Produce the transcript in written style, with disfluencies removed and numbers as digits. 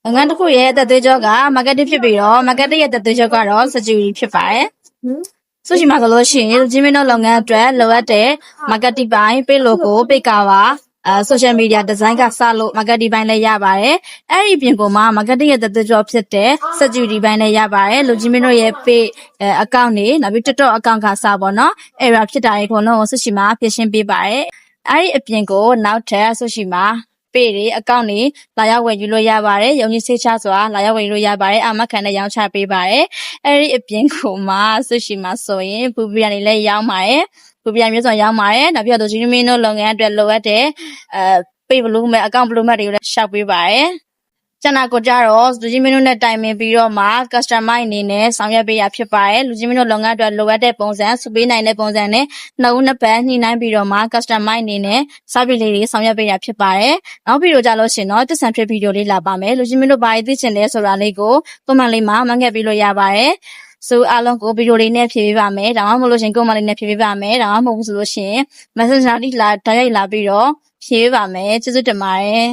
ငန်းတစ်ခုရဲ့အသက်သွေးကြောက marketing ဖြစ်ပြီးတော့ marketing ရဲ့အသက်သွေးကြောကတော့ security ဖြစ်ပါတယ်ဆိုရှိမှာဆိုလို့ရှိရင်လူချင်းမင်းတို့လုပ်ငန်းအတွက်လိုအပ်တဲ့ marketing ပိုင်း page logo page cover social media design ကစလို့ marketing ပိုင်းလည်းရပါတယ်အဲ့ဒီပြင်ပေါ်မှာ marketing ရဲ့အသက်သွေးကြောဖြစ်တဲ့ security ပိုင်းလည်းရပါတယ်လူချင်းမင်းတို့ရဲ့ page account တွေနောက်ပြီး TikTok account ကစပေါ့နော်အဲ့ဒါဖြစ်တာတွေအကုန်လုံးကိုဆိုရှိမှာပြင်ရှင်းပေးပါတယ်အဲ့ဒီအပြင်ကိုနောက်ထပ်ဆိုရှိမှာပေးတွေအကောင့်တွေလာရောက်ဝယ်ယူလို့ရပါတယ်။ရုံကြီးဆေးချစွာလာရောက်ဝယ်ယူလို့ရပါတယ်။အာမခံနဲ့ရောင်းချပေးပါတယ်။အဲဒီအပြင်ကိုမှဆွရှိမှာဆိုရင်ပူပီယာနေလည်းရောင်းပါတယ်။ပူပီယာမျိုးစုံရောင်းပါတယ်။နောက်ပြီးတော့ဂျီမင်းတို့လုပ်ငန်းအတွက်လိုအပ်တဲ့ပေးဘလူးမဲ့အကောင့်ဘလူးမဲ့တွေကိုလည်းရှောက်ပေးပါတယ်။ကျန်တာကိုကြတော့လူကြီးမင်းတို့နဲ့တိုင်ပင်ပြီးတော့မှ customer အနေနဲ့ဆောင်ရွက်ပေးရဖြစ်ပါတယ်လူကြီးမင်းတို့လုပ်ငန်းအတွက်လိုအပ်တဲ့ပုံစံစုပေးနိုင်တဲ့ပုံစံနဲ့နှစ်ဦးနှစ်ဖက်ညှိနှိုင်းပြီးတော့မှ customer အနေနဲ့ service လေးတွေဆောင်ရွက်ပေးရဖြစ်ပါတယ်နောက်ပြီးတော့ကြလို့ရှိရင်တော့တက်ဆန်ဖြစ်ဗီဒီယိုလေးလာပါမယ်လူကြီးမင်းတို့ဘာတွေသိချင်လဲဆိုတာလေးကို comment လေးမှာမှတ်ခဲ့ပြီးလို့ရပါတယ်ဆိုအားလုံးကိုဗီဒီယိုလေးနဲ့ဖြည့်ပေးပါမယ်ဒါမှမဟုတ်လို့ရှင်comment လေးနဲ့ဖြည့်ပေးပါမယ်ဒါမှမဟုတ်ဘူးဆိုလို့ရှင် messenger လေးလာတိုက်ရိုက်လာပြီးတော့ဖြည့်ပေးပါမယ်ကျေးဇူးတင်ပါတယ်